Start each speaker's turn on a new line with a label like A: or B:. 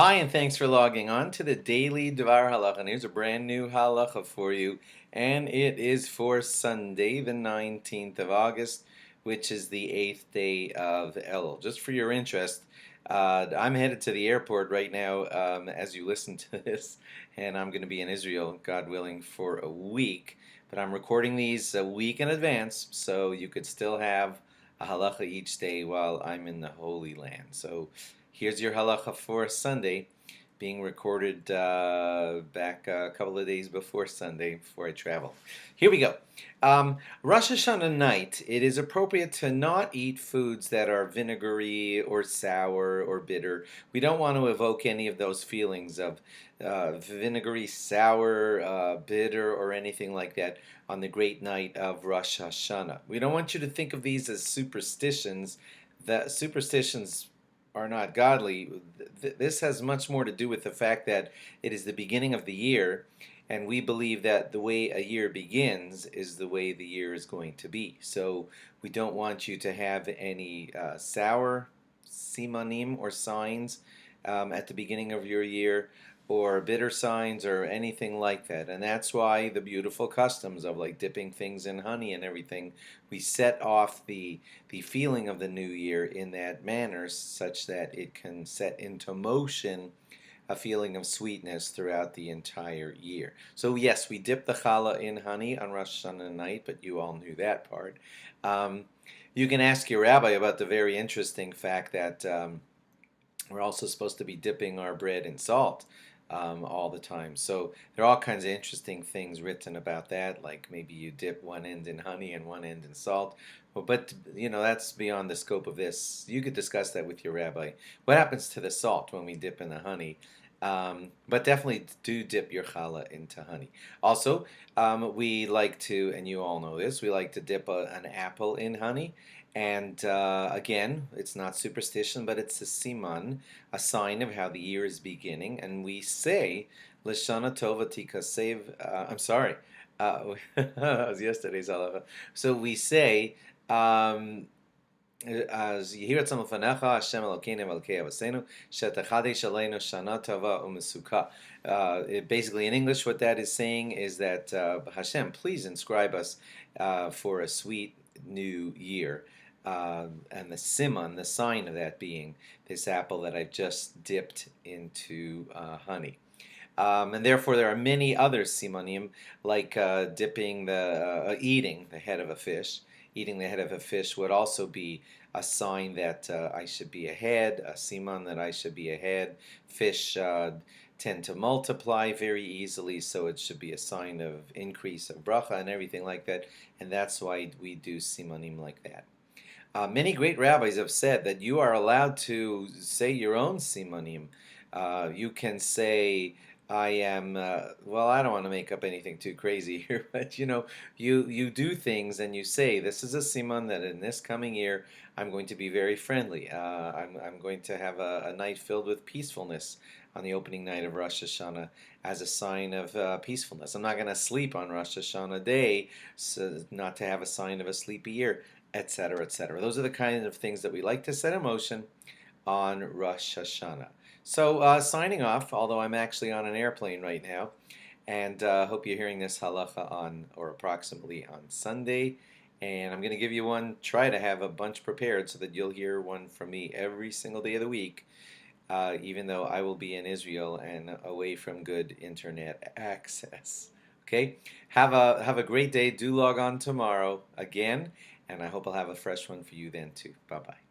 A: Hi, and thanks for logging on to the daily DVAR HALACHA. And here's a brand new halacha for you, and it is for Sunday, the 19th of August, which is the 8th day of Elul. Just for your interest, I'm headed to the airport right now as you listen to this, and I'm going to be in Israel, God willing, for a week. But I'm recording these a week in advance, so you could still have a halacha each day while I'm in the Holy Land. So here's your halacha for Sunday, being recorded back a couple of days before Sunday, before I travel. Here we go. Rosh Hashanah night, it is appropriate to not eat foods that are vinegary or sour or bitter. We don't want to evoke any of those feelings of vinegary, sour, bitter, or anything like that on the great night of Rosh Hashanah. We don't want you to think of these as superstitions. That superstitions are not godly. This has much more to do with the fact that it is the beginning of the year, and we believe that the way a year begins is the way the year is going to be. So we don't want you to have any sour simanim or signs at the beginning of your year, or bitter signs or anything like that. And that's why the beautiful customs of like dipping things in honey and everything, we set off the feeling of the new year in that manner such that it can set into motion a feeling of sweetness throughout the entire year. So yes, we dip the challah in honey on Rosh Hashanah night, but you all knew that part. You can ask your rabbi about the very interesting fact that we're also supposed to be dipping our bread in salt all the time. So there are all kinds of interesting things written about that, like maybe you dip one end in honey and one end in salt. Well, but that's beyond the scope of this. You could discuss that with your rabbi. What happens to the salt when we dip in the honey? But definitely do dip your challah into honey. Also, we like to, and you all know this, we like to dip an apple in honey. And again, it's not superstition, but it's a siman, a sign of how the year is beginning. And we say, Lashana Tova Tikasev, I'm sorry, that was yesterday's halacha. So we say, as Yehirat Samafanacha Hashem Elokeinu Elokei Avosenu Shetachadesh Aleinu Shana Tova Umesuka. Basically, in English, what that is saying is that Hashem, please inscribe us for a sweet new year. And the siman, the sign of that being this apple that I've just dipped into honey. And therefore, there are many other simanim, like dipping eating the head of a fish. Eating the head of a fish would also be a sign that I should be ahead, a siman that I should be ahead. Fish tend to multiply very easily, so it should be a sign of increase of bracha and everything like that, and that's why we do simanim like that. Many great rabbis have said that you are allowed to say your own simanim. You can say, I am, well, I don't want to make up anything too crazy here, but you do things and you say, this is a siman that in this coming year I'm going to be very friendly. I'm going to have a night filled with peacefulness on the opening night of Rosh Hashanah as a sign of peacefulness. I'm not going to sleep on Rosh Hashanah day, so not to have a sign of a sleepy year, etc., etc. Those are the kind of things that we like to set in motion on Rosh Hashanah. So signing off, although I'm actually on an airplane right now, and hope you're hearing this halacha on, or approximately on Sunday, and I'm going to give you one, try to have a bunch prepared so that you'll hear one from me every single day of the week, even though I will be in Israel and away from good internet access. Okay, have a great day. Do log on tomorrow again, and I hope I'll have a fresh one for you then too. Bye-bye.